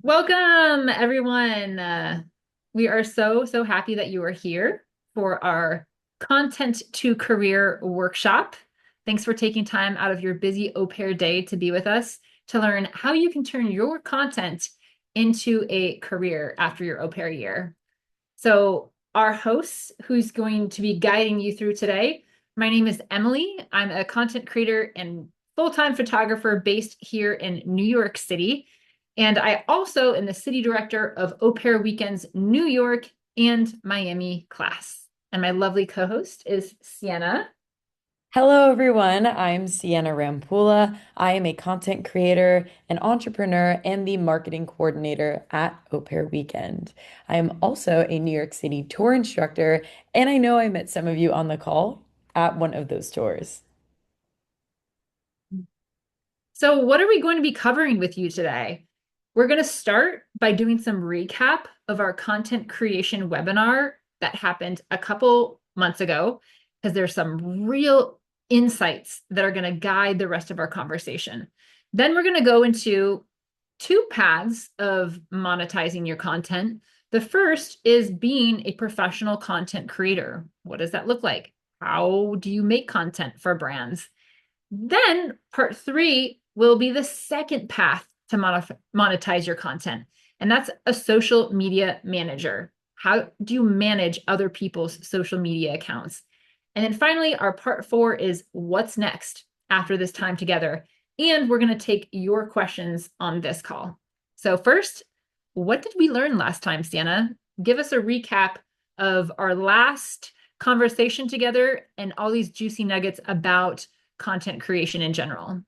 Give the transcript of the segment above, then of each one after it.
Welcome, everyone. We are so happy that you are here for our Content to Career workshop. Thanks for taking time out of your busy au pair day to be with us to learn how you can turn your content into a career after your au pair year. So, our host, who's going to be guiding you through today, my name is Emily. I'm a content creator and full-time photographer based here in New York City. And I also am the city director of Au Pair Weekends New York and Miami class. And my lovely co-host is Sienna. Hello, everyone. I'm Sienna Rampula. I am a content creator, an entrepreneur, and the marketing coordinator at Au Pair Weekend. I am also a New York City tour instructor, and I know I met some of you on the call at one of those tours. So, what are we going to be covering with you today? We're going to start by doing some recap of our content creation webinar that happened a couple months ago, because there's some real insights that are going to guide the rest of our conversation. Then we're going to go into two paths of monetizing your content. The first is being a professional content creator. What does that look like? How do you make content for brands? Then part three will be the second path to monetize your content, and that's a social media manager. How do you manage other people's social media accounts? And then finally, our part four is what's next after this time together. And we're going to take your questions on this call. So, first, what did we learn last time, Sienna? Give us a recap of our last conversation together and all these juicy nuggets about content creation in general.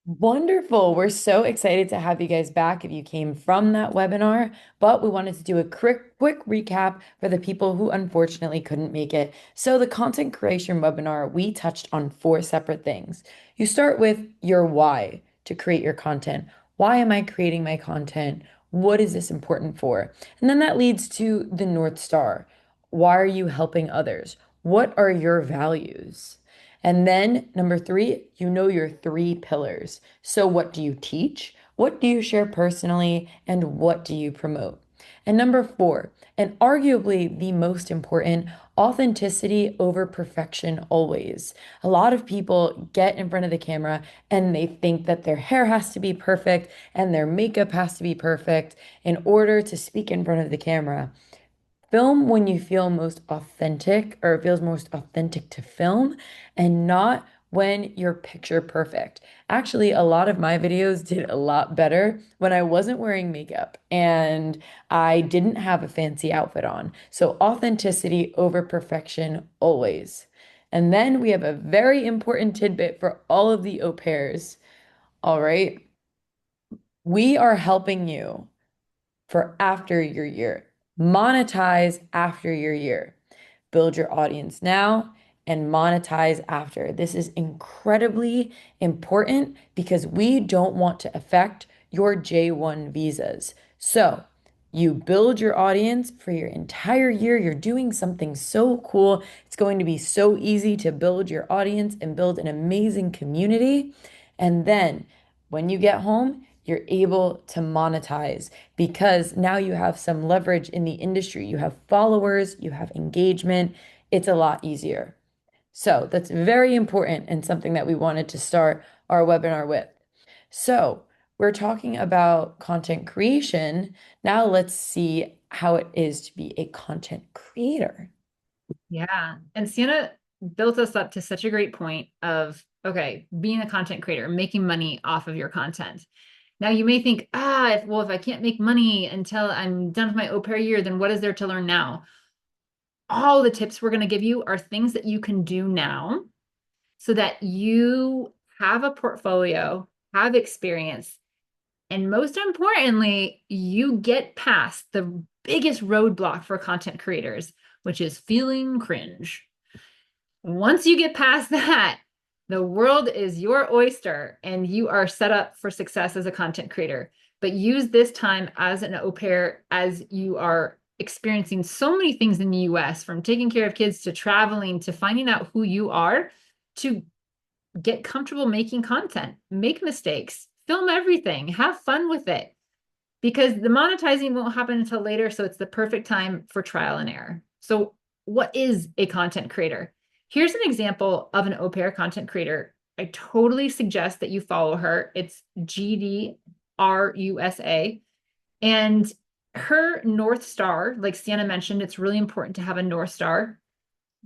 Wonderful. We're so excited to have you guys back if you came from that webinar, but we wanted to do a quick recap for the people who unfortunately couldn't make it. So the content creation webinar, we touched on four separate things. You start with your why to create your content. Why am I creating my content? What is this important for? And then that leads to the North Star. Why are you helping others? What are your values? And then number three, you know your three pillars. So, what do you teach? What do you share personally? And what do you promote? And number four, and arguably the most important, authenticity over perfection always. A lot of people get in front of the camera and they think that their hair has to be perfect and their makeup has to be perfect in order to speak in front of the camera. Film when you feel most authentic, or it feels most authentic to film, and not when you're picture perfect. Actually, a lot of my videos did a lot better when I wasn't wearing makeup and I didn't have a fancy outfit on. So, authenticity over perfection always. And then we have a very important tidbit for all of the au pairs. All right. We are helping you for after your year. Monetize after your year. Build your audience now and monetize after. This is incredibly important because we don't want to affect your J1 visas. So, you build your audience for your entire year. You're doing something so cool. It's going to be so easy to build your audience and build an amazing community. And then when you get home, you're able to monetize because now you have some leverage in the industry. You have followers, you have engagement. It's a lot easier. So that's very important and something that we wanted to start our webinar with. So we're talking about content creation. Now let's see how it is to be a content creator. Yeah. And Sienna built us up to such a great point of, okay, being a content creator, making money off of your content. Now you may think, if I can't make money until I'm done with my au pair year, then what is there to learn now? All the tips we're going to give you are things that you can do now so that you have a portfolio, have experience, and most importantly, you get past the biggest roadblock for content creators, which is feeling cringe. Once you get past that, the world is your oyster and you are set up for success as a content creator. But use this time as an au pair as you are experiencing so many things in the US, from taking care of kids to traveling to finding out who you are, to get comfortable making content, make mistakes, film everything, have fun with it. because the monetizing won't happen until later. So it's the perfect time for trial and error. So what is a content creator? Here's an example of an au pair content creator. I totally suggest that you follow her. It's GDRUSA. And her North Star, like Sienna mentioned, it's really important to have a North Star.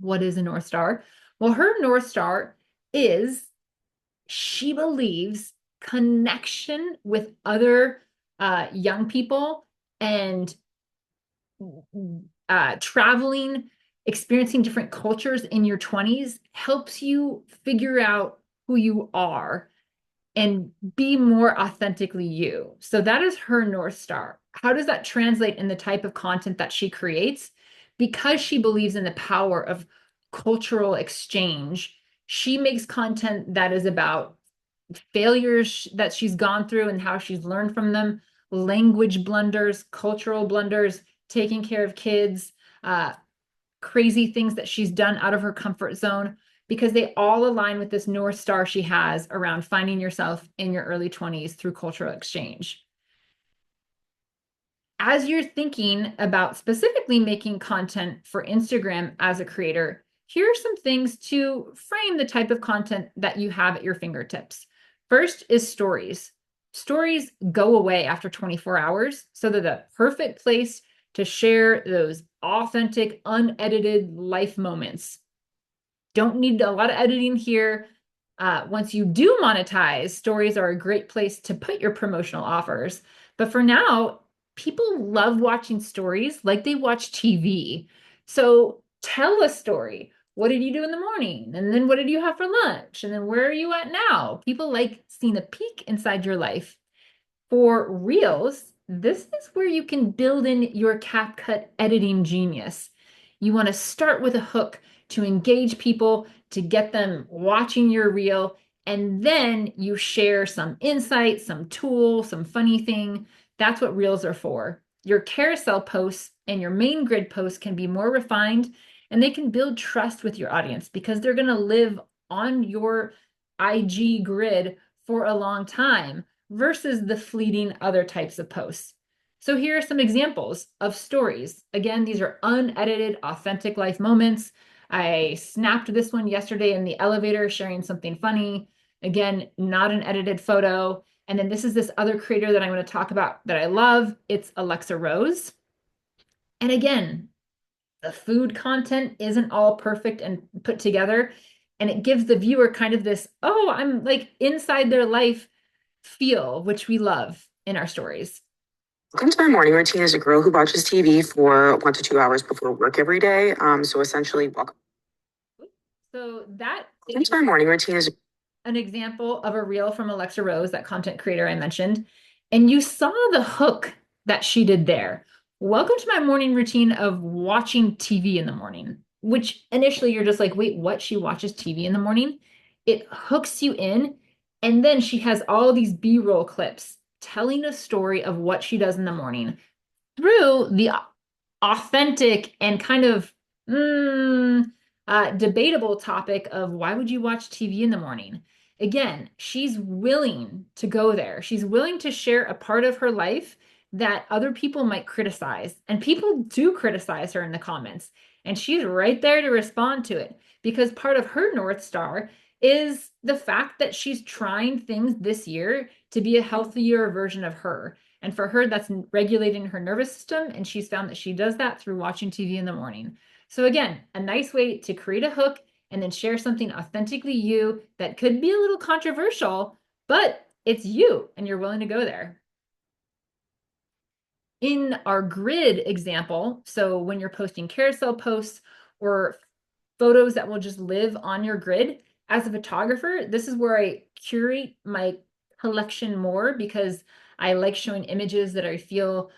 What is a North Star? Well, her North Star is she believes connection with other young people and traveling, experiencing different cultures in your 20s helps you figure out who you are and be more authentically you. So that is her North Star. How does that translate in the type of content that she creates? Because she believes in the power of cultural exchange, she makes content that is about failures that she's gone through and how she's learned from them, language blunders, cultural blunders, taking care of kids, crazy things that she's done out of her comfort zone, because they all align with this North Star she has around finding yourself in your early 20s through cultural exchange. As you're thinking about specifically making content for Instagram as a creator, here are some things to frame the type of content that you have at your fingertips. First is stories. Stories go away after 24 hours, so they're the perfect place to share those authentic, unedited life moments. Don't need a lot of editing here. Once you do monetize, stories are a great place to put your promotional offers. But for now, people love watching stories like they watch TV. So tell a story. What did you do in the morning? And then what did you have for lunch? And then where are you at now? People like seeing a peek inside your life. For Reels, this is where you can build in your CapCut editing genius. You want to start with a hook to engage people, to get them watching your reel, and then you share some insight, some tool, some funny thing. That's what Reels are for. Your carousel posts and your main grid posts can be more refined, and they can build trust with your audience because they're going to live on your IG grid for a long time versus the fleeting other types of posts. So here are some examples of stories. Again, these are unedited, authentic life moments. I snapped this one yesterday in the elevator sharing something funny. Again, not an edited photo. And then this is this other creator that I'm going to talk about that I love. It's Alexa Rose. And again, the food content isn't all perfect and put together. And it gives the viewer kind of this, oh, I'm like inside their life feel, which we love in our stories. Welcome to my morning routine as a girl who watches TV for 1 to 2 hours before work every day. So essentially, welcome. So that Welcome to my morning routine as an example of a reel from Alexa Rose, that content creator I mentioned. And you saw the hook that she did there. Welcome to my morning routine of watching TV in the morning, which initially you're just like, wait, what? She watches TV in the morning? It hooks you in. And then she has all these B-roll clips telling a story of what she does in the morning through the authentic and kind of debatable topic of why would you watch TV in the morning? Again, she's willing to go there. She's willing to share a part of her life that other people might criticize. And people do criticize her in the comments. And she's right there to respond to it because part of her North Star is the fact that she's trying things this year to be a healthier version of her. And for her, that's regulating her nervous system. And she's found that she does that through watching TV in the morning. So again, a nice way to create a hook and then share something authentically you that could be a little controversial, but it's you and you're willing to go there. In our grid example, so when you're posting carousel posts or photos that will just live on your grid, as a photographer, this is where I curate my collection more because I like showing images that I feel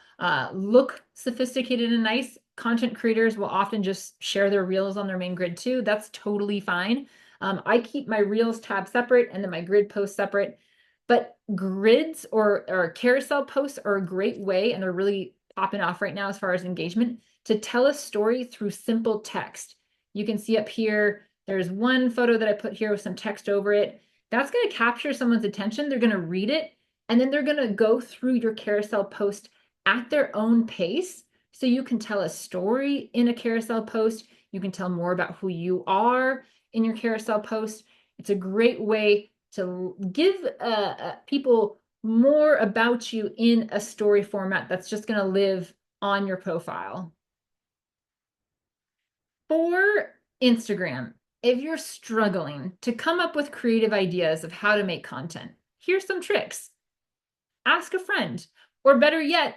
look sophisticated and nice. Content creators will often just share their reels on their main grid too. That's totally fine. I keep my reels tab separate and then my grid posts separate. But grids or carousel posts are a great way, and they're really popping off right now as far as engagement, to tell a story through simple text. You can see up here, there's one photo that I put here with some text over it. That's going to capture someone's attention. They're going to read it, and then they're going to go through your carousel post at their own pace. So you can tell a story in a carousel post. You can tell more about who you are in your carousel post. It's a great way to give people more about you in a story format that's just going to live on your profile. For Instagram, if you're struggling to come up with creative ideas of how to make content, here's some tricks. Ask a friend, or better yet,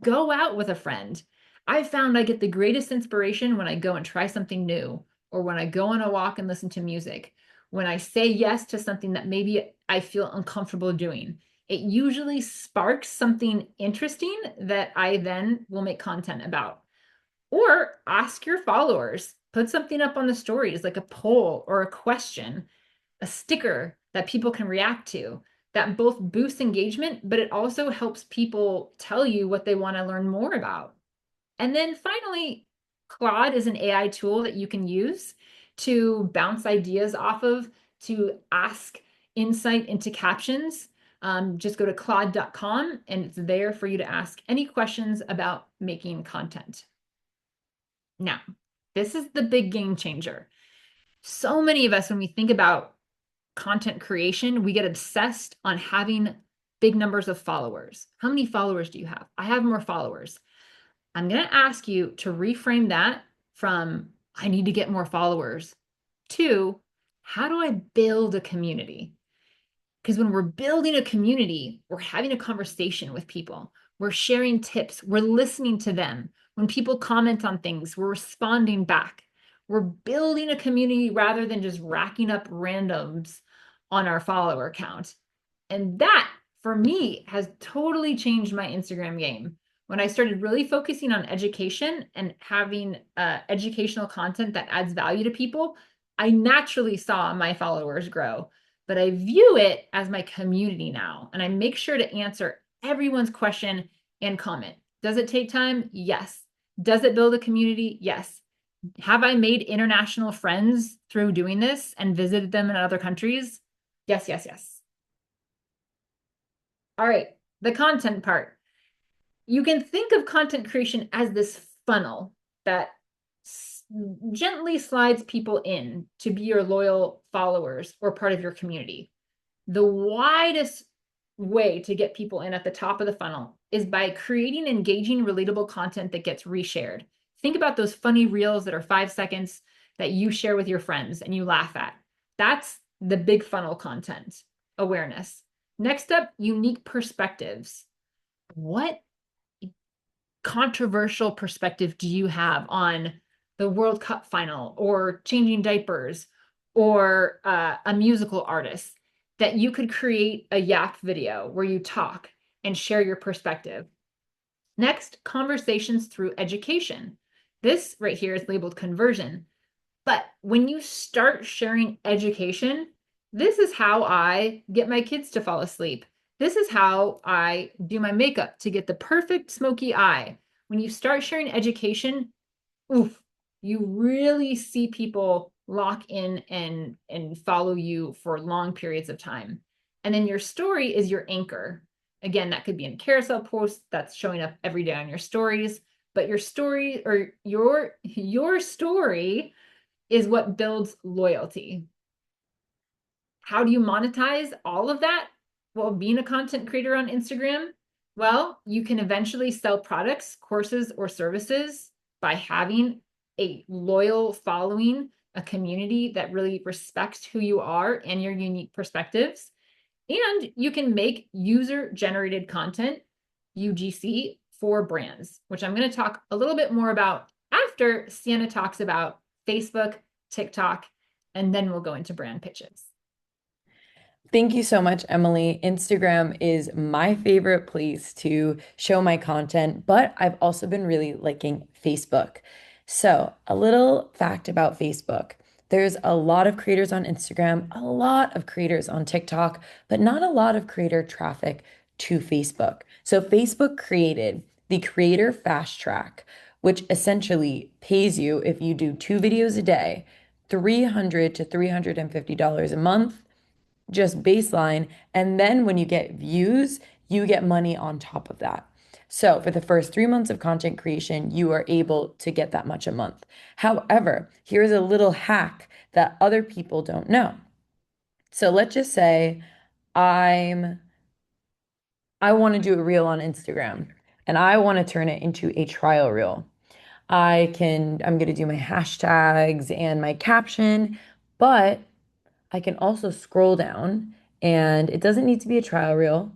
go out with a friend. I found I get the greatest inspiration when I go and try something new, or when I go on a walk and listen to music, when I say yes to something that maybe I feel uncomfortable doing. It usually sparks something interesting that I then will make content about. Or ask your followers, put something up on the stories like a poll or a question, a sticker that people can react to. That both boosts engagement, but it also helps people tell you what they want to learn more about. And then finally, Claude is an AI tool that you can use to bounce ideas off of, to ask insight into captions. Just go to claude.com and it's there for you to ask any questions about making content. Now, this is the big game changer. So many of us, when we think about content creation, we get obsessed on having big numbers of followers. How many followers do you have? I have more followers. I'm going to ask you to reframe that from I need to get more followers to how do I build a community? Because when we're building a community, we're having a conversation with people. We're sharing tips. We're listening to them. When people comment on things, we're responding back. We're building a community rather than just racking up randoms on our follower count. And that, for me, has totally changed my Instagram game. When I started really focusing on education and having educational content that adds value to people, I naturally saw my followers grow. But I view it as my community now, and I make sure to answer everyone's question and comment. Does it take time? Yes. Does it build a community? Yes. Have I made international friends through doing this and visited them in other countries? Yes, yes, yes. All right, the content part. You can think of content creation as this funnel that gently slides people in to be your loyal followers or part of your community. The widest way to get people in at the top of the funnel is by creating engaging, relatable content that gets reshared. Think about those funny reels that are 5 seconds that you share with your friends and you laugh at. That's the big funnel content awareness. Next up, unique perspectives. What controversial perspective do you have on the World Cup final or changing diapers or a musical artist that you could create a Yap video where you talk and share your perspective? Next, conversations through education. This right here is labeled conversion. But when you start sharing education, this is how I get my kids to fall asleep. This is how I do my makeup to get the perfect smoky eye. When you start sharing education, oof, you really see people lock in and follow you for long periods of time. And then your story is your anchor. Again, that could be in a carousel post that's showing up every day on your stories, but your story or your story is what builds loyalty. How do you monetize all of that? Well, being a content creator on Instagram, well, you can eventually sell products, courses, or services by having a loyal following, a community that really respects who you are and your unique perspectives. And you can make user-generated content, UGC, for brands, which I'm going to talk a little bit more about after Sienna talks about Facebook, TikTok, and then we'll go into brand pitches. Thank you so much, Emily. Instagram is my favorite place to show my content, but I've also been really liking Facebook. So, a little fact about Facebook. There's a lot of creators on Instagram, a lot of creators on TikTok, but not a lot of creator traffic to Facebook. So, Facebook created the Creator Fast Track, which essentially pays you if you do 2 videos a day, $300 to $350 a month, just baseline. And then when you get views, you get money on top of that. So for the first 3 months of content creation, you are able to get that much a month. However, here's a little hack that other people don't know. So let's just say I'm I want to do a reel on Instagram and I want to turn it into a trial reel. I'm going to do my hashtags and my caption, but I can also scroll down and it doesn't need to be a trial reel.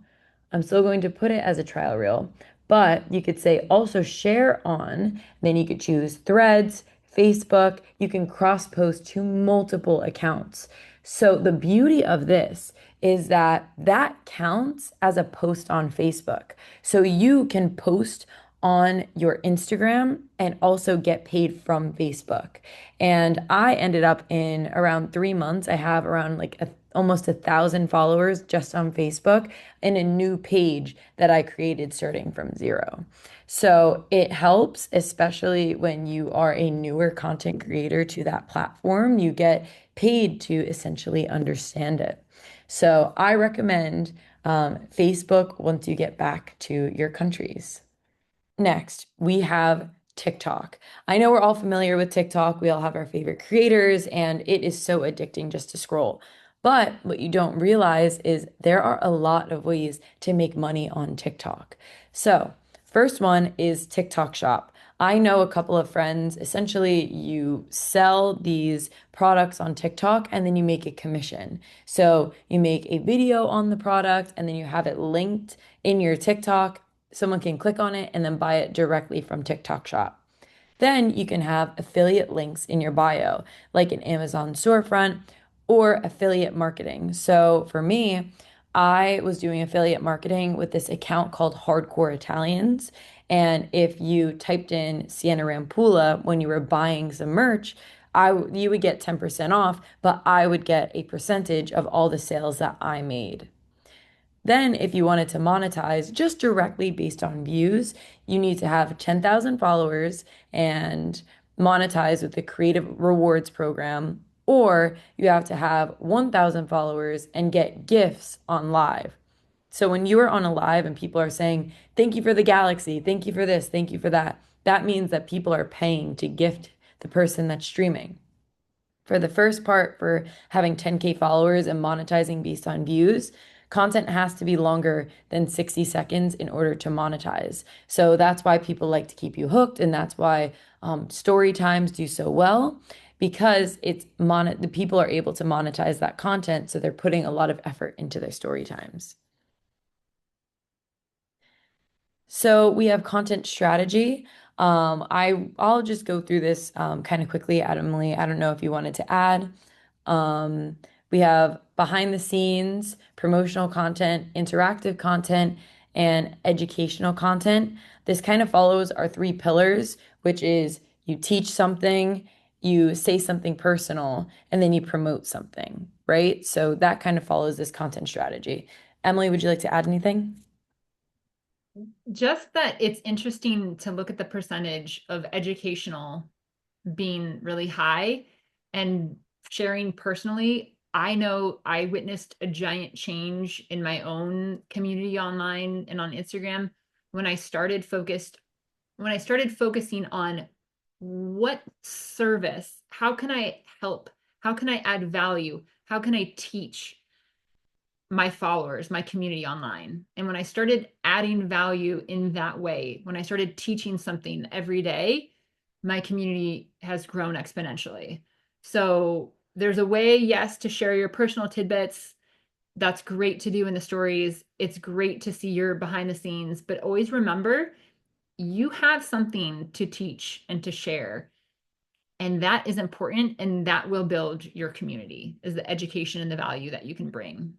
I'm still going to put it as a trial reel, but you could say also share on, then you could choose threads, Facebook, you can cross post to multiple accounts. So the beauty of this is that that counts as a post on Facebook. So you can post on your Instagram and also get paid from Facebook. And I ended up in around 3 months, I have around like almost 1,000 followers just on Facebook and a new page that I created starting from zero. So it helps, especially when you are a newer content creator to that platform. You get paid to essentially understand it. So I recommend Facebook once you get back to your countries. Next, we have TikTok. I know we're all familiar with TikTok. We all have our favorite creators, and it is so addicting just to scroll. But what you don't realize is there are a lot of ways to make money on TikTok. So, first one is TikTok Shop. I know a couple of friends, essentially, you sell these products on TikTok and then you make a commission. So, you make a video on the product and then you have it linked in your TikTok. Someone can click on it and then buy it directly from TikTok Shop. Then you can have affiliate links in your bio, like an Amazon storefront or affiliate marketing. So for me, I was doing affiliate marketing with this account called Hardcore Italians. And if you typed in Sienna Rampula when you were buying some merch, you would get 10% off, but I would get a percentage of all the sales that I made. Then, if you wanted to monetize just directly based on views, you need to have 10,000 followers and monetize with the Creative Rewards program, or you have to have 1,000 followers and get gifts on live. So when you are on a live and people are saying, thank you for the galaxy, thank you for this, thank you for that, that means that people are paying to gift the person that's streaming. For the first part, for having 10K followers and monetizing based on views, content has to be longer than 60 seconds in order to monetize. So that's why people like to keep you hooked, and that's why story times do so well because the people are able to monetize that content, so they're putting a lot of effort into their story times. So we have content strategy. I'll just go through this kind of quickly, Emily. I don't know if you wanted to add. Um, we have behind the scenes, promotional content, interactive content, and educational content. This kind of follows our three pillars, which is you teach something, you say something personal, and then you promote something, right? So that kind of follows this content strategy. Emily, would you like to add anything? Just that it's interesting to look at the percentage of educational being really high and sharing personally. I know I witnessed a giant change in my own community online and on Instagram when I started focusing on what service, how can I help? How can I add value? How can I teach my followers, my community online? And when I started adding value in that way, when I started teaching something every day, my community has grown exponentially. So there's a way, yes, to share your personal tidbits. That's great to do in the stories. It's great to see your behind the scenes, but always remember you have something to teach and to share. And that is important, and that will build your community, is the education and the value that you can bring.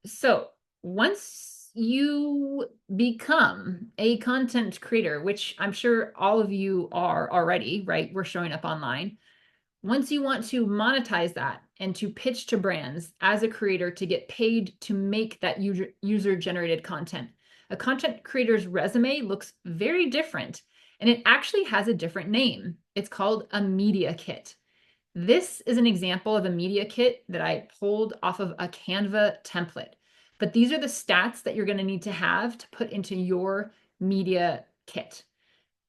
So once you become a content creator, which I'm sure all of you are already, right? We're showing up online. Once you want to monetize that and to pitch to brands as a creator to get paid to make that user generated content, a content creator's resume looks very different, and it actually has a different name. It's called a media kit. This is an example of a media kit that I pulled off of a Canva template. But these are the stats that you're going to need to have to put into your media kit.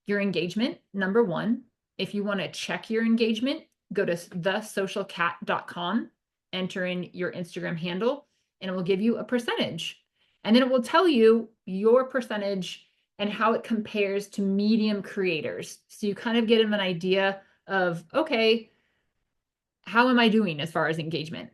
Your engagement, number one. If you want to check your engagement, go to thesocialcat.com, enter in your Instagram handle, and it will give you a percentage. And then it will tell you your percentage and how it compares to medium creators. So you kind of get an idea of, okay, how am I doing as far as engagement?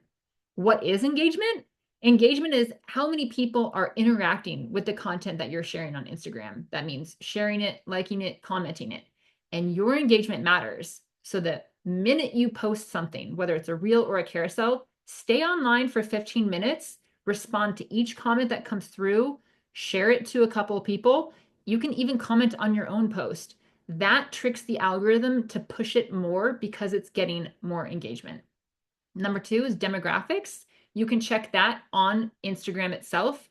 What is engagement? Engagement is how many people are interacting with the content that you're sharing on Instagram. That means sharing it, liking it, commenting it. And your engagement matters. So the minute you post something, whether it's a reel or a carousel, stay online for 15 minutes, respond to each comment that comes through, share it to a couple of people. You can even comment on your own post. That tricks the algorithm to push it more because it's getting more engagement. Number two is demographics. You can check that on Instagram itself.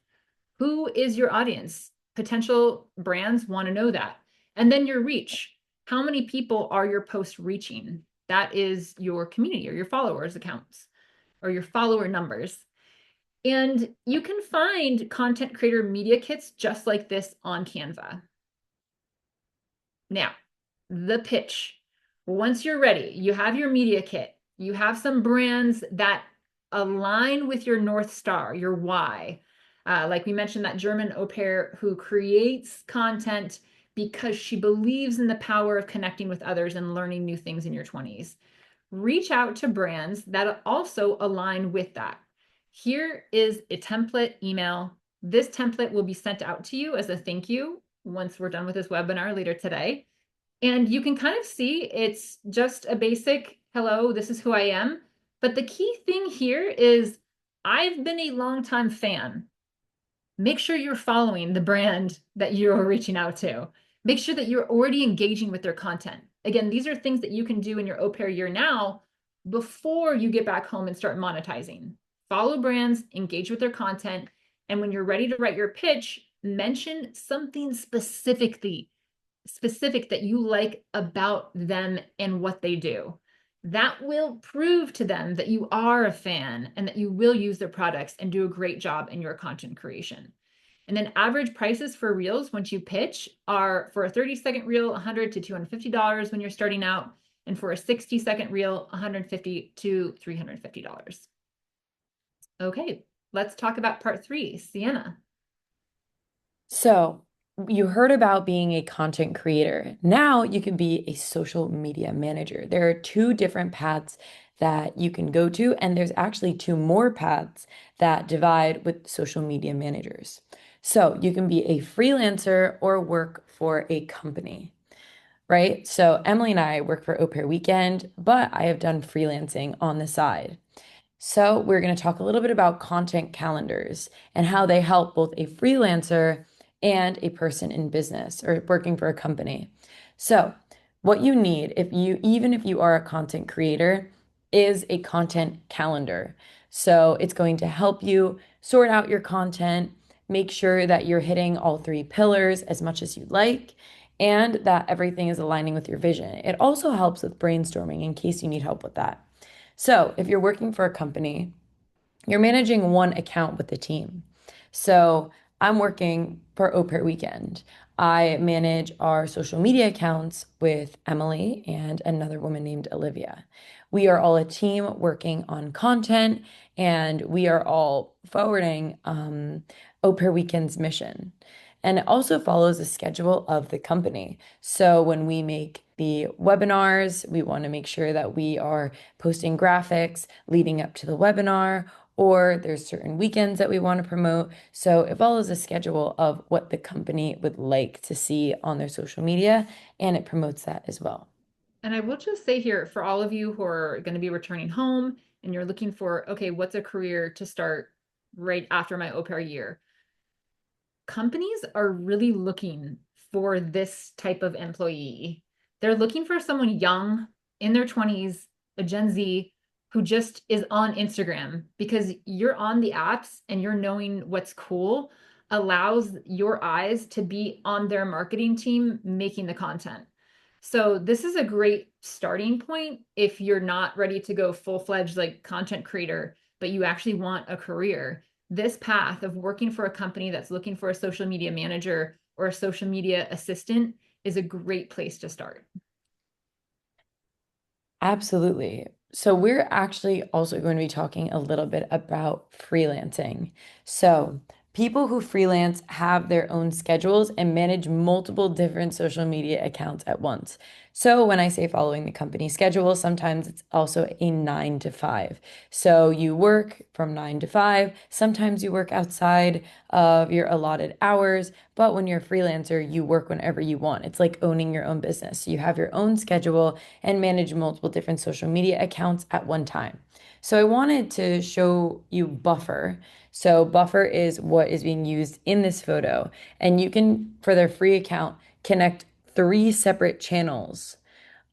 Who is your audience? Potential brands want to know that. And then your reach. How many people are your posts reaching? That is your community or your followers accounts or your follower numbers. And you can find content creator media kits just like this on Canva. Now, the pitch. Once you're ready, you have your media kit, you have some brands that align with your North Star, your why. Like we mentioned, that German au pair who creates content because she believes in the power of connecting with others and learning new things in your 20s. Reach out to brands that also align with that. Here is a template email. This template will be sent out to you as a thank you once we're done with this webinar later today. And you can kind of see it's just a basic, hello, this is who I am. But the key thing here is I've been a longtime fan. Make sure you're following the brand that you're reaching out to. Make sure that you're already engaging with their content. Again, these are things that you can do in your au pair year now before you get back home and start monetizing. Follow brands, engage with their content, and when you're ready to write your pitch, mention something specific that you like about them and what they do. That will prove to them that you are a fan and that you will use their products and do a great job in your content creation. And then average prices for reels once you pitch are for a 30-second reel, $100 to $250 when you're starting out, and for a 60-second reel, $150 to $350. Okay, let's talk about part 3. Sienna. So you heard about being a content creator. Now you can be a social media manager. There are 2 different paths that you can go to, and there's actually 2 more paths that divide with social media managers. So you can be a freelancer or work for a company, right? So Emily and I work for Au Pair Weekend, but I have done freelancing on the side. So we're going to talk a little bit about content calendars and how they help both a freelancer and a person in business or working for a company. So what you need, even if you are a content creator, is a content calendar. So it's going to help you sort out your content, make sure that you're hitting all 3 pillars as much as you'd like, and that everything is aligning with your vision. It also helps with brainstorming in case you need help with that. So if you're working for a company, you're managing one account with the team. So I'm working for Au Pair Weekend. I manage our social media accounts with Emily and another woman named Olivia. We are all a team working on content, and we are all forwarding Au Pair Weekend's mission. And it also follows the schedule of the company. So when we make the webinars, we want to make sure that we are posting graphics leading up to the webinar, or there's certain weekends that we want to promote. So it follows a schedule of what the company would like to see on their social media, and it promotes that as well. And I will just say here, for all of you who are going to be returning home and you're looking for, okay, what's a career to start right after my au pair year? Companies are really looking for this type of employee. They're looking for someone young in their 20s, a Gen Z, who just is on Instagram, because you're on the apps and you're knowing what's cool allows your eyes to be on their marketing team making the content. So this is a great starting point if you're not ready to go full-fledged like content creator, but you actually want a career. this path of working for a company that's looking for a social media manager or a social media assistant is a great place to start. Absolutely. So, we're actually also going to be talking a little bit about freelancing. So, people who freelance have their own schedules and manage multiple different social media accounts at once. So, when I say following the company schedule, sometimes it's also a 9 to 5. So, you work from 9 to 5. Sometimes you work outside of your allotted hours, but when you're a freelancer, you work whenever you want. It's like owning your own business. You have your own schedule and manage multiple different social media accounts at one time. So I wanted to show you Buffer. So Buffer is what is being used in this photo, and you can, for their free account, connect 3 separate channels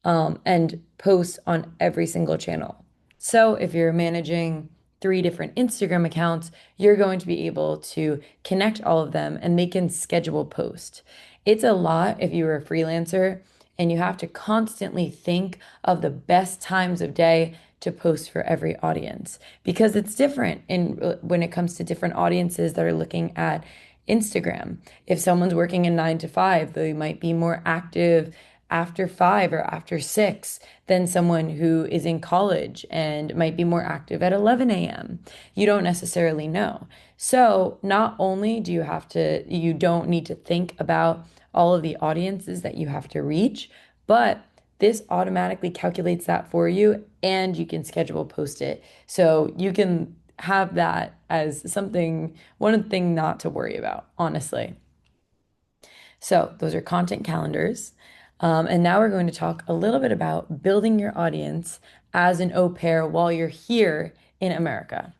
and post on every single channel. So if you're managing 3 different Instagram accounts, you're going to be able to connect all of them and they can schedule posts. It's a lot if you're a freelancer and you have to constantly think of the best times of day to post for every audience because it's different in when it comes to different audiences that are looking at Instagram. If someone's working in 9 to 5, they might be more active after 5 or after 6 than someone who is in college and might be more active at 11 a.m. You don't necessarily know. So, not only you don't need to think about all of the audiences that you have to reach, but this automatically calculates that for you and you can schedule post it. So, you can have that as one thing not to worry about, honestly. So, those are content calendars. And now we're going to talk a little bit about building your audience as an au pair while you're here in America.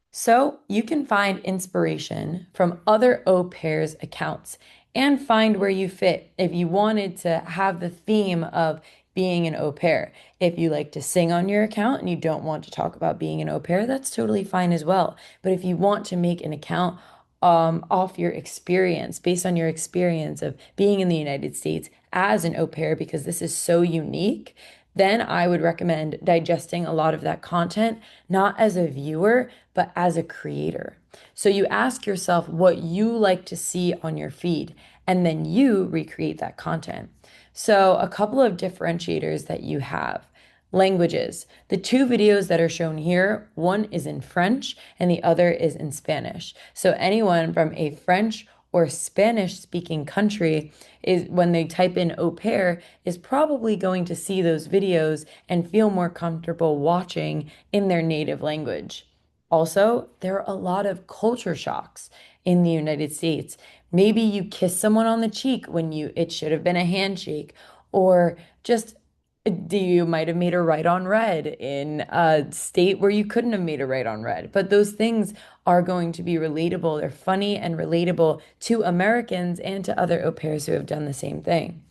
So you can find inspiration from other au pairs accounts and find where you fit if you wanted to have the theme of being an au pair. If you like to sing on your account and you don't want to talk about being an au pair, that's totally fine as well. But if you want to make an account off your experience, based on your experience of being in the United States as an au pair, because this is so unique, then I would recommend digesting a lot of that content, not as a viewer, but as a creator. So you ask yourself what you like to see on your feed, and then you recreate that content. So, a couple of differentiators that you have. Languages. The 2 videos that are shown here, one is in French and the other is in Spanish. So anyone from a French or Spanish speaking country is when they type in au pair is probably going to see those videos and feel more comfortable watching in their native language. Also, there are a lot of culture shocks in the United States. Maybe you kiss someone on the cheek when it should have been a handshake, or just you might have made a right on red in a state where you couldn't have made a right on red. But those things are going to be relatable. They're funny and relatable to Americans and to other au pairs who have done the same thing.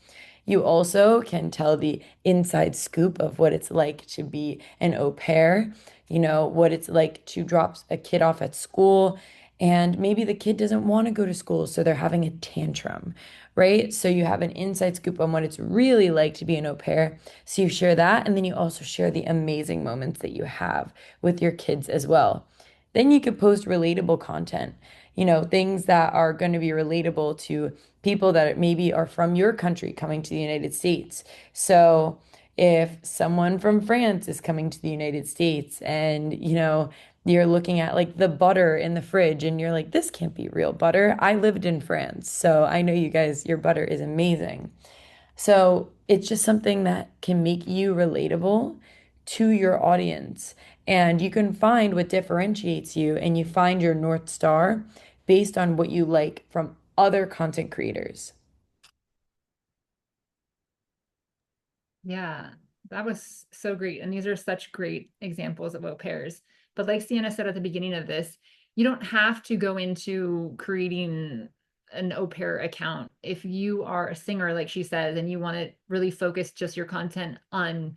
You also can tell the inside scoop of what it's like to be an au pair, what it's like to drop a kid off at school. And maybe the kid doesn't want to go to school, so they're having a tantrum, right? So you have an inside scoop on what it's really like to be an au pair. So you share that, and then you also share the amazing moments that you have with your kids as well. Then you could post relatable content, things that are going to be relatable to people that maybe are from your country coming to the United States. So if someone from France is coming to the United States and, you're looking at like the butter in the fridge and you're like, this can't be real butter. I lived in France, so I know you guys, your butter is amazing. So it's just something that can make you relatable to your audience. And you can find what differentiates you and you find your North Star based on what you like from other content creators. Yeah, that was so great. And these are such great examples of au pairs. But like Sienna said at the beginning of this, you don't have to go into creating an au pair account. If you are a singer, like she says, and you want to really focus just your content on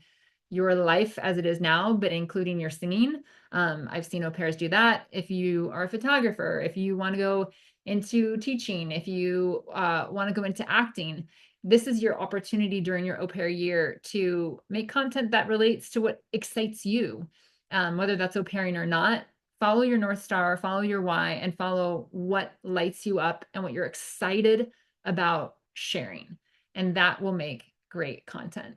your life as it is now, but including your singing. I've seen au pairs do that. If you are a photographer, if you want to go into teaching, if you want to go into acting, this is your opportunity during your au pair year to make content that relates to what excites you. whether that's au pairing or not, follow your North Star, follow your why, and follow what lights you up and what you're excited about sharing. And that will make great content.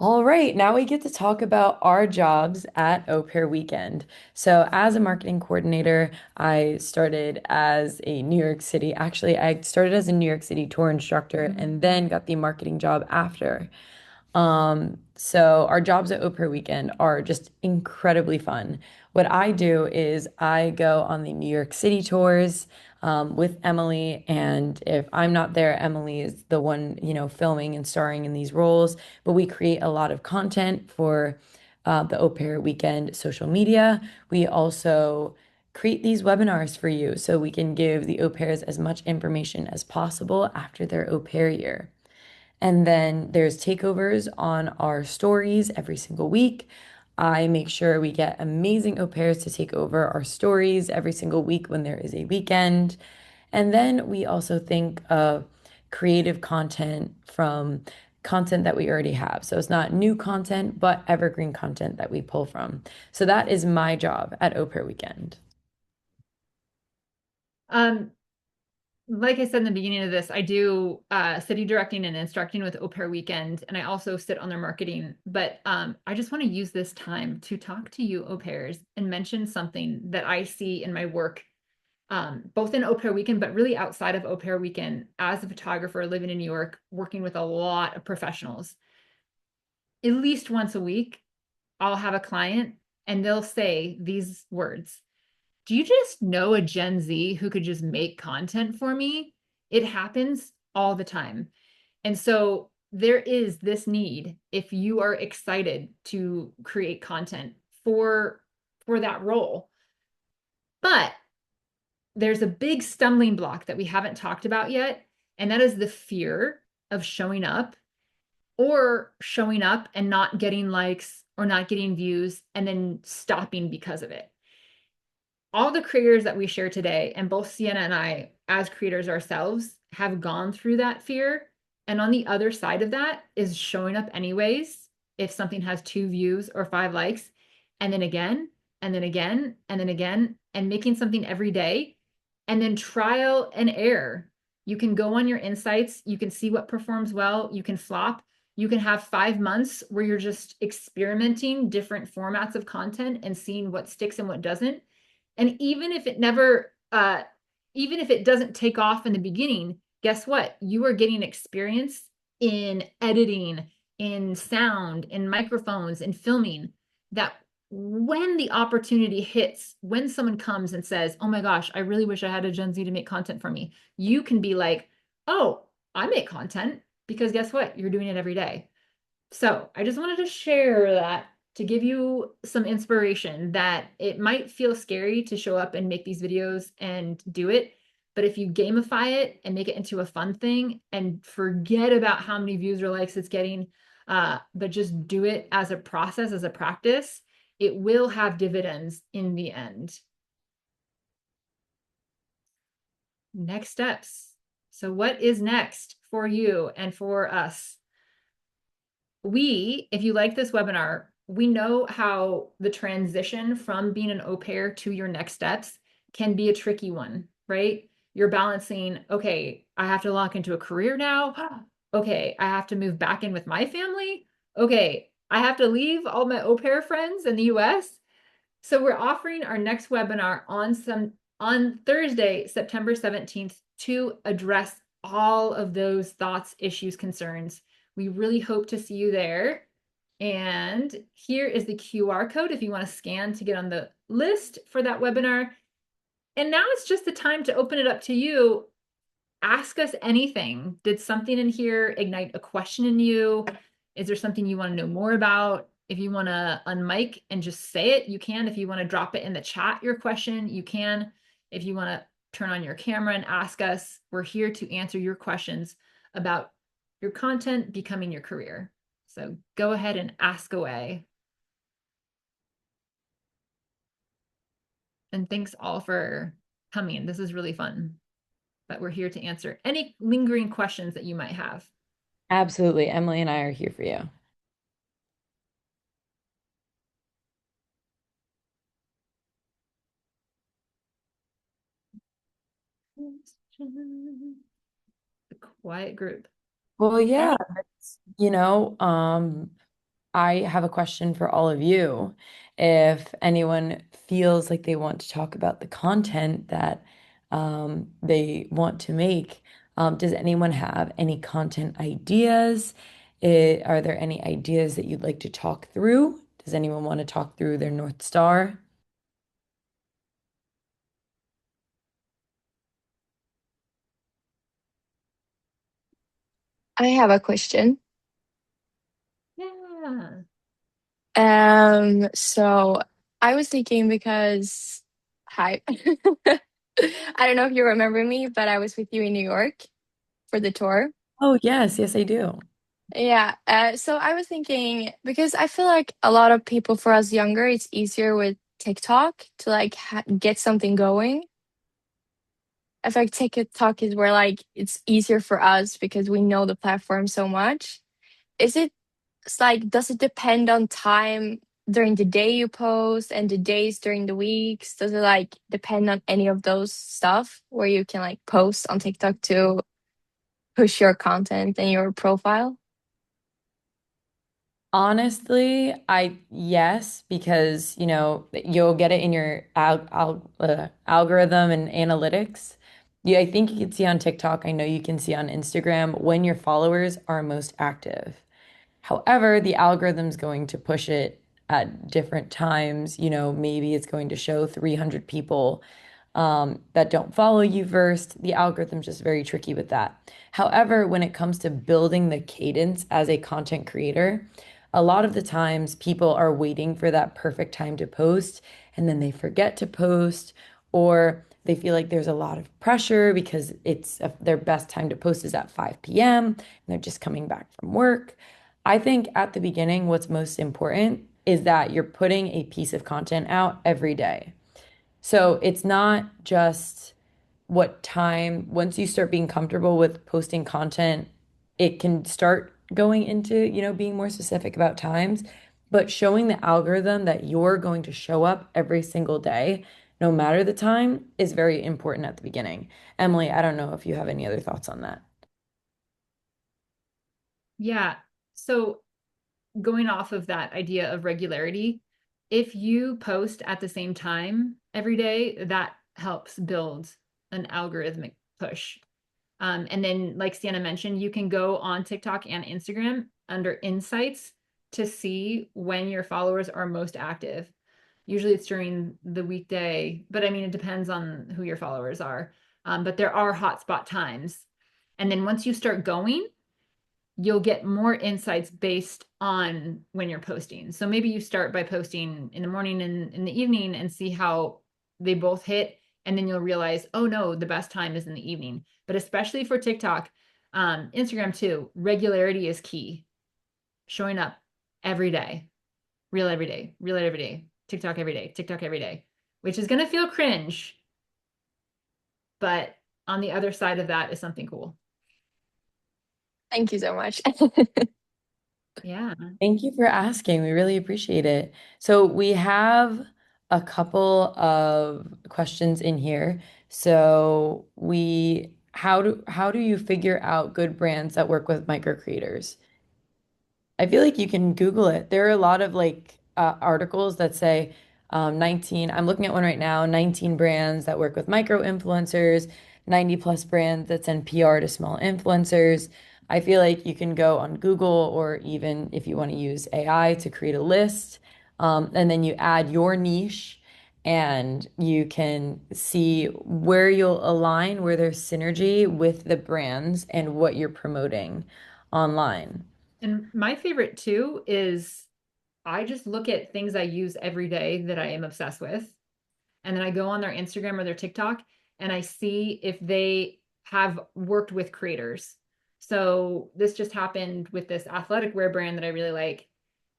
All right, now we get to talk about our jobs at Au Pair Weekend. So, as a marketing coordinator, I started as a New York City, actually, I started as a New York City tour instructor and then got the marketing job after. So our jobs at Au Pair Weekend are just incredibly fun. What I do is I go on the New York City tours with Emily, and if I'm not there, Emily is the one, filming and starring in these roles. But we create a lot of content for the Au Pair Weekend social media. We also create these webinars for you so we can give the au pairs as much information as possible after their au pair year. And then there's takeovers on our stories every single week. I make sure we get amazing au pairs to take over our stories every single week when there is a weekend. And then we also think of creative content from content that we already have. So it's not new content, but evergreen content that we pull from. So that is my job at Au Pair Weekend. Um, like I said in the beginning of this, I do city directing and instructing with Au Pair Weekend, and I also sit on their marketing. But I just want to use this time to talk to you au pairs and mention something that I see in my work, both in Au Pair Weekend, but really outside of Au Pair Weekend as a photographer living in New York, working with a lot of professionals. At least once a week, I'll have a client and they'll say these words: do you just know a Gen Z who could just make content for me? It happens all the time. And so there is this need, if you are excited to create content for that role. But there's a big stumbling block that we haven't talked about yet, and that is the fear of showing up, or showing up and not getting likes or not getting views and then stopping because of it. All the creators that we share today, and both Sienna and I, as creators ourselves, have gone through that fear. And on the other side of that is showing up anyways, if something has 2 views or 5 likes, and then again, and then again, and then again, and making something every day, and then trial and error. You can go on your insights, you can see what performs well, you can flop, you can have 5 months where you're just experimenting different formats of content and seeing what sticks and what doesn't. And even if it never, even if it doesn't take off in the beginning, guess what? You are getting experience in editing, in sound, in microphones, in filming, that when the opportunity hits, when someone comes and says, oh my gosh, I really wish I had a Gen Z to make content for me, you can be like, oh, I make content, because guess what? You're doing it every day. So I just wanted to share that to give you some inspiration that it might feel scary to show up and make these videos and do it. But if you gamify it and make it into a fun thing and forget about how many views or likes it's getting, but just do it as a process, as a practice, it will have dividends in the end. Next steps. So what is next for you and for us? If you like this webinar, we know how the transition from being an au pair to your next steps can be a tricky one, right? You're balancing, okay, I have to lock into a career now. Okay, I have to move back in with my family. Okay, I have to leave all my au pair friends in the US. So we're offering our next webinar on Thursday, September 17th, to address all of those thoughts, issues, concerns. We really hope to see you there. And here is the QR code if you want to scan to get on the list for that webinar. And now it's just the time to open it up to you. Ask us anything. Did something in here ignite a question in you? Is there something you want to know more about? If you want to unmic and just say it, you can. If you want to drop it in the chat, your question, you can. If you want to turn on your camera and ask us, we're here to answer your questions about your content becoming your career. So go ahead and ask away. And thanks all for coming. This is really fun. But we're here to answer any lingering questions that you might have. Absolutely. Emily and I are here for you. The quiet group. Well, yeah, Any I have a question for all of you. If anyone feels like they want to talk about the content that they want to make, does anyone have any content ideas? Are there any ideas that you'd like to talk through? Does anyone want to talk through their North Star? I have a question. Yeah. So I was thinking because, hi, I don't know if you remember me, but I was with you in New York for the tour. Oh, yes, yes, I do. Yeah, so I was thinking because I feel like a lot of people for us younger, it's easier with TikTok to like ha get something going. I feel like TikTok is where like it's easier for us because we know the platform so much. Is it It's like, does it depend on time during the day you post and the days during the weeks? Does it like depend on any of those stuff where you can like post on TikTok to push your content and your profile? Honestly, yes, because you'll get it in your algorithm and analytics. Yeah, I think you can see on TikTok. I know you can see on Instagram when your followers are most active. However, the algorithm's going to push it at different times. Maybe it's going to show 300 people that don't follow you first. The algorithm's just very tricky with that. However, when it comes to building the cadence as a content creator, a lot of the times people are waiting for that perfect time to post and then they forget to post, or they feel like there's a lot of pressure because their best time to post is at 5 p.m. and they're just coming back from work. I think at the beginning, what's most important is that you're putting a piece of content out every day. So it's not just what time, once you start being comfortable with posting content, it can start going into, being more specific about times, but showing the algorithm that you're going to show up every single day, no matter the time, is very important at the beginning. Emily, I don't know if you have any other thoughts on that. Yeah. So going off of that idea of regularity, if you post at the same time every day, that helps build an algorithmic push. And then, like Sienna mentioned, you can go on TikTok and Instagram under insights to see when your followers are most active. Usually it's during the weekday, but I mean, it depends on who your followers are. But there are hotspot times. And then once you start going, you'll get more insights based on when you're posting. So maybe you start by posting in the morning and in the evening and see how they both hit. And then you'll realize, oh no, the best time is in the evening. But especially for TikTok, Instagram too, regularity is key. Showing up every day, real every day, real every day, TikTok every day, TikTok every day, which is going to feel cringe. But on the other side of that is something cool. Thank you so much. Yeah. Thank you for asking. We really appreciate it. So we have a couple of questions in here. So how do you figure out good brands that work with micro creators? I feel like you can Google it. There are a lot of articles that say 19, I'm looking at one right now, 19 brands that work with micro influencers, 90 plus brands that send PR to small influencers. I feel like you can go on Google or even if you want to use AI to create a list, and then you add your niche and you can see where you'll align, where there's synergy with the brands and what you're promoting online. And my favorite too is I just look at things I use every day that I am obsessed with. And then I go on their Instagram or their TikTok and I see if they have worked with creators. So this just happened with this athletic wear brand that I really like.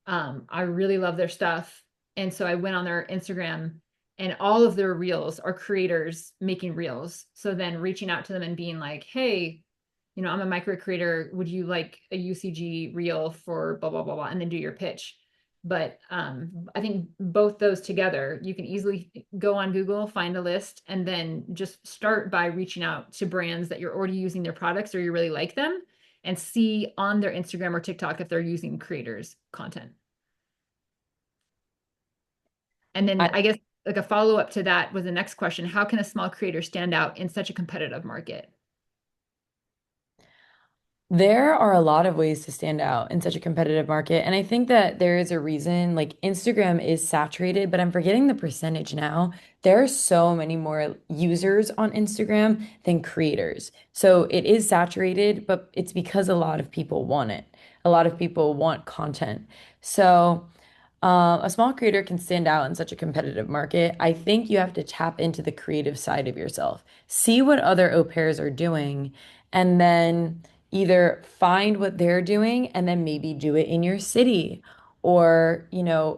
I really love their stuff. And so I went on their Instagram and all of their reels are creators making reels. So then reaching out to them and being like, hey, I'm a micro creator. Would you like a UCG reel for blah, blah, blah, blah, and then do your pitch. But I think both those together, you can easily go on Google, find a list, and then just start by reaching out to brands that you're already using their products or you really like them, and see on their Instagram or TikTok if they're using creators content. And then I I guess like a follow-up to that was the next question: how can a small creator stand out in such a competitive market? There are a lot of ways to stand out in such a competitive market. And I think that there is a reason, like Instagram is saturated, but I'm forgetting the percentage now. There are so many more users on Instagram than creators. So it is saturated, but it's because a lot of people want it. A lot of people want content. So a small creator can stand out in such a competitive market. I think you have to tap into the creative side of yourself, see what other au pairs are doing, and then either find what they're doing and then maybe do it in your city, or,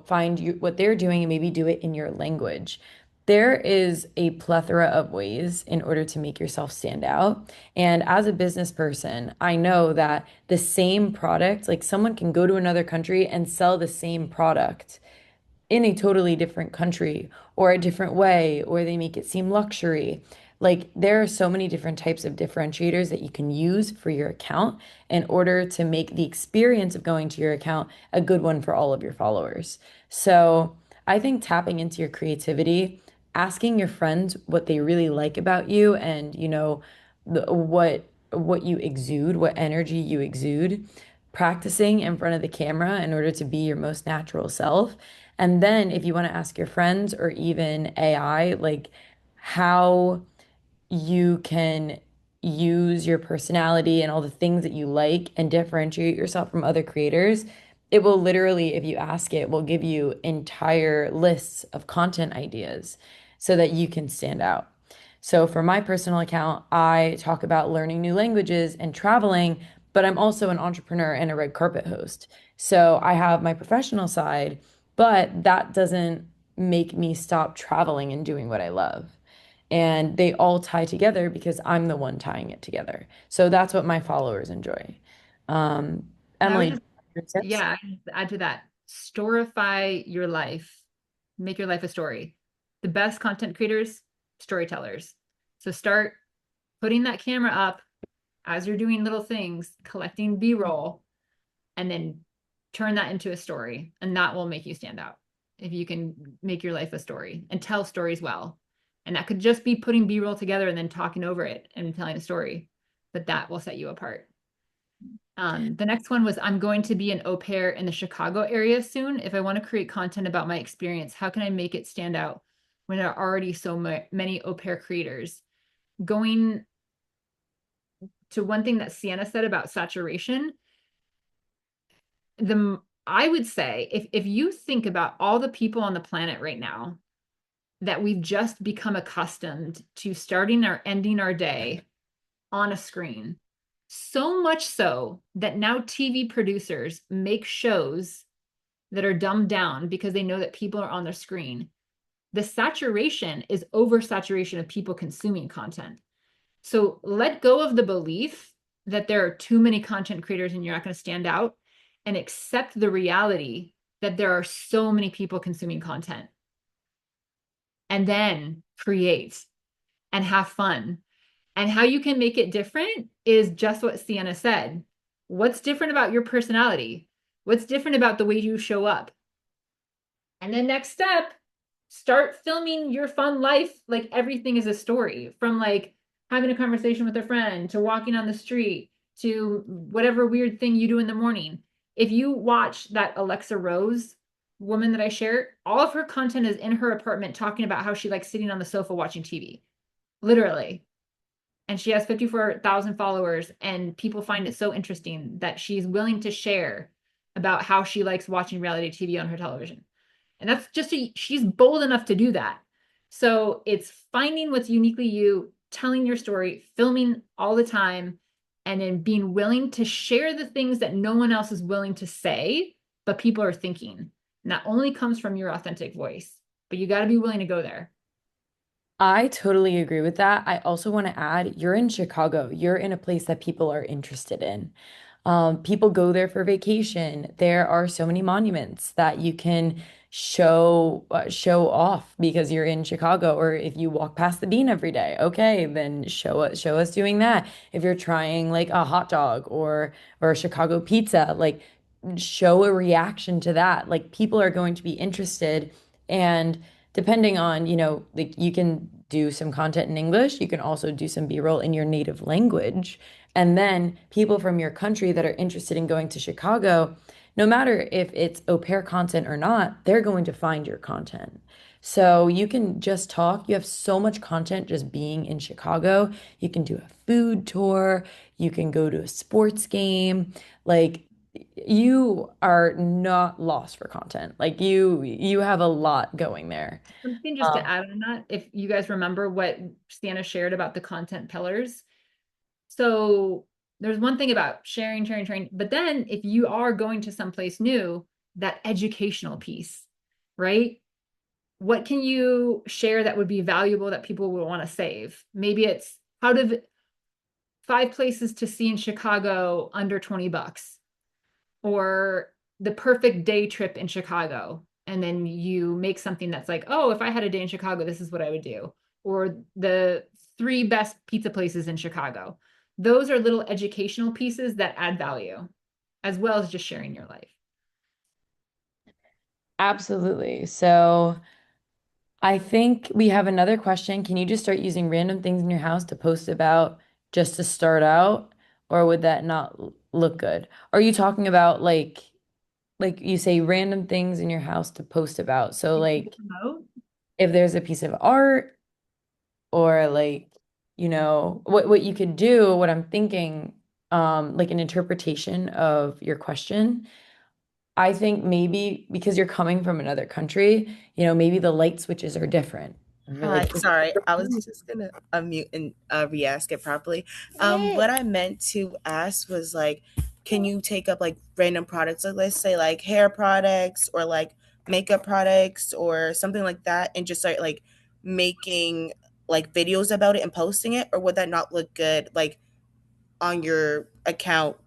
find what they're doing and maybe do it in your language. There is a plethora of ways in order to make yourself stand out. And as a business person, I know that the same product, like someone can go to another country and sell the same product in a totally different country or a different way, or they make it seem luxury. Like there are so many different types of differentiators that you can use for your account in order to make the experience of going to your account a good one for all of your followers. So I think tapping into your creativity, asking your friends what they really like about you and, what you exude, what energy you exude, practicing in front of the camera in order to be your most natural self. And then if you want to ask your friends or even AI, like how you can use your personality and all the things that you like and differentiate yourself from other creators, it will literally, if you ask it, will give you entire lists of content ideas so that you can stand out. So for my personal account, I talk about learning new languages and traveling, but I'm also an entrepreneur and a red carpet host. So I have my professional side, but that doesn't make me stop traveling and doing what I love. And they all tie together because I'm the one tying it together. So that's what my followers enjoy. Um, And I would Emily, just, your tips? yeah, I'd just add to that, storify your life, make your life a story. The best content creators, storytellers. So start putting that camera up as you're doing little things, collecting B-roll, and then turn that into a story. And that will make you stand out if you can make your life a story and tell stories well. And that could just be putting B-roll together and then talking over it and telling a story, but that will set you apart. The next one was, I'm going to be an au pair in the Chicago area soon. If I want to create content about my experience, how can I make it stand out when there are already so many au pair creators? Going to one thing that Sienna said about saturation, I would say if you think about all the people on the planet right now that we've just become accustomed to starting or ending our day on a screen, so much so that now TV producers make shows that are dumbed down because they know that people are on their screen. The saturation is oversaturation of people consuming content. So let go of the belief that there are too many content creators and you're not going to stand out, and accept the reality that there are so many people consuming content. And then create and have fun. And how you can make it different is just what Sienna said. What's different about your personality? What's different about the way you show up? And then next step, start filming your fun life like everything is a story, from like having a conversation with a friend to walking on the street to whatever weird thing you do in the morning. If you watch that Alexa Rose woman that I shared, all of her content is in her apartment talking about how she likes sitting on the sofa watching TV, literally. And she has 54,000 followers, and people find it so interesting that she's willing to share about how she likes watching reality TV on her television. And that's just she's bold enough to do that. So it's finding what's uniquely you, telling your story, filming all the time, and then being willing to share the things that no one else is willing to say, but people are thinking. And that only comes from your authentic voice, but you got to be willing to go there. I totally agree with that. I also want to add, you're in Chicago. You're in a place that people are interested in. People go there for vacation. There are so many monuments that you can show off because you're in Chicago, or if you walk past the Bean every day, okay, then show us doing that. If you're trying like a hot dog or a Chicago pizza, like show a reaction to that. Like people are going to be interested, and depending on, like you can do some content in English, you can also do some B-roll in your native language. And then people from your country that are interested in going to Chicago, no matter if it's au pair content or not, they're going to find your content. So you can just talk. You have so much content just being in Chicago. You can do a food tour. You can go to a sports game. Like you are not lost for content. Like you have a lot going there. Something just to Um, add on that, if you guys remember what Sienna shared about the content pillars. So there's one thing about sharing, but then if you are going to someplace new, that educational piece, right? What can you share that would be valuable that people will want to save? Maybe it's how to 5 places to see in Chicago under 20 bucks, or the perfect day trip in Chicago. And then you make something that's like, oh, if I had a day in Chicago, this is what I would do. Or the 3 best pizza places in Chicago. Those are little educational pieces that add value, as well as just sharing your life. Absolutely. So I think we have another question. Can you just start using random things in your house to post about just to start out, or would that not look good? Are you talking about like you say random things in your house to post about? So like Promote. if there's a piece of art or like what you could do, what I'm thinking, like an interpretation of your question. I think maybe because you're coming from another country, maybe the light switches are different. Hi, Like, sorry, I was just gonna unmute and re-ask it properly. What I meant to ask was like, can you take up like random products, like let's say like hair products or like makeup products or something like that, and just start like making like videos about it and posting it, or would that not look good like on your account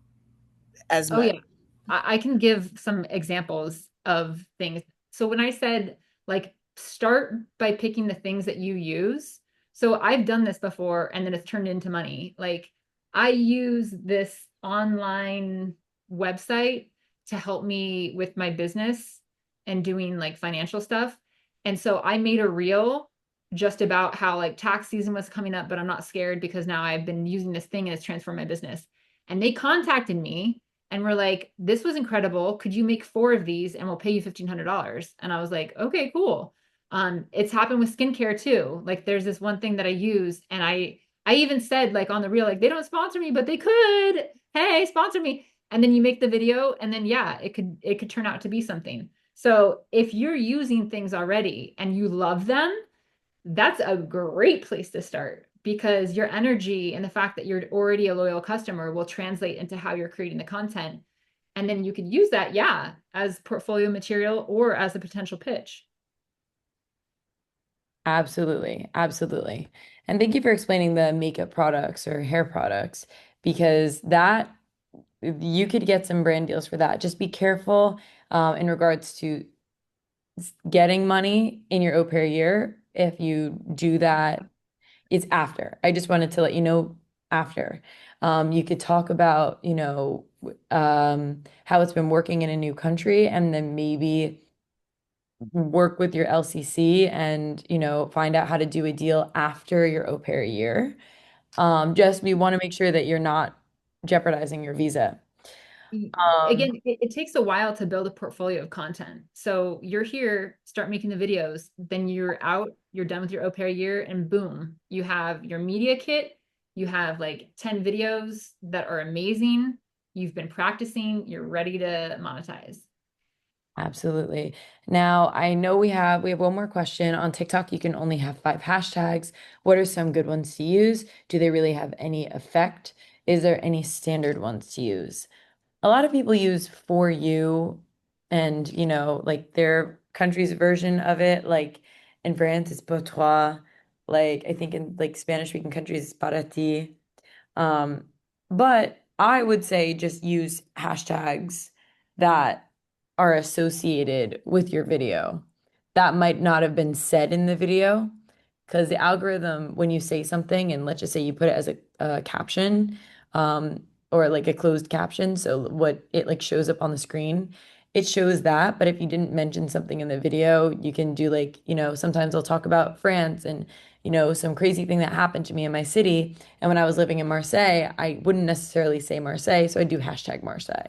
as Oh, much? yeah. I can give some examples of things. So when I said like start by picking the things that you use. So I've done this before and then it's turned into money. Like I use this online website to help me with my business and doing like financial stuff. And so I made a reel just about how like tax season was coming up, but I'm not scared because now I've been using this thing and it's transformed my business. And they contacted me and we're like, this was incredible. Could you make 4 of these and we'll pay you $1,500? And I was like, okay, cool. It's happened with skincare too. Like there's this one thing that I use and I even said like on the reel, like they don't sponsor me, but they could. Hey, sponsor me. And then you make the video and then yeah, it could turn out to be something. So if you're using things already and you love them, that's a great place to start because your energy and the fact that you're already a loyal customer will translate into how you're creating the content. And then you could use that, yeah, as portfolio material or as a potential pitch. absolutely, absolutely. And thank you for explaining the makeup products or hair products because that you could get some brand deals for that. Just be careful in regards to getting money in your au pair year. If you do that, it's after. I just wanted to let you know after. You could talk about, how it's been working in a new country and then maybe work with your LCC and, find out how to do a deal after your au pair year. Just we want to make sure that you're not jeopardizing your visa. Um, Again, it takes a while to build a portfolio of content. So you're here, start making the videos, then you're out, you're done with your au pair year, and boom, you have your media kit. You have like 10 videos that are amazing. You've been practicing, you're ready to monetize. Absolutely. Now, I know we have one more question. On TikTok, you can only have 5 hashtags. What are some good ones to use? Do they really have any effect? Is there any standard ones to use? A lot of people use for you and, like their country's version of it. Like in France, it's pour toi. Like I think in like Spanish speaking countries, it's para ti. Um, but I would say just use hashtags that are associated with your video that might not have been said in the video. Because the algorithm, when you say something, and let's just say you put it as a caption, or like a closed caption, so what it like shows up on the screen, it shows that. But if you didn't mention something in the video, you can do like, sometimes I'll talk about France and, some crazy thing that happened to me in my city. And when I was living in Marseille, I wouldn't necessarily say Marseille, so I'd do hashtag Marseille.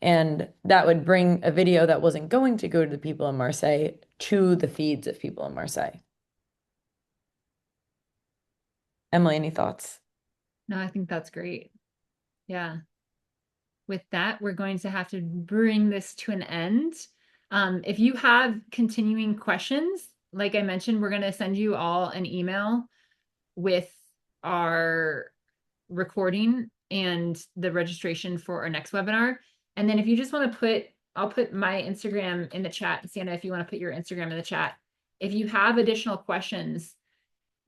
And that would bring a video that wasn't going to go to the people in Marseille to the feeds of people in Marseille. Emily, any thoughts? No, I think that's great. Yeah. With that, we're going to have to bring this to an end. If you have continuing questions, like I mentioned, we're going to send you all an email with our recording and the registration for our next webinar. And then if you just want to I'll put my Instagram in the chat. Sienna, if you want to put your Instagram in the chat. If you have additional questions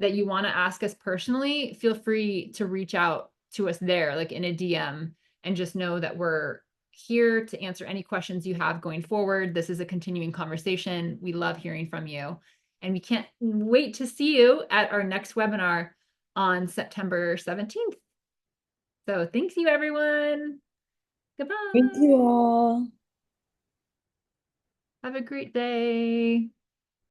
that you want to ask us personally, feel free to reach out to us there, like in a DM, and just know that we're here to answer any questions you have going forward. This is a continuing conversation. We love hearing from you. And we can't wait to see you at our next webinar on September 17th. So thanks you, everyone. Goodbye. Thank you all. Have a great day.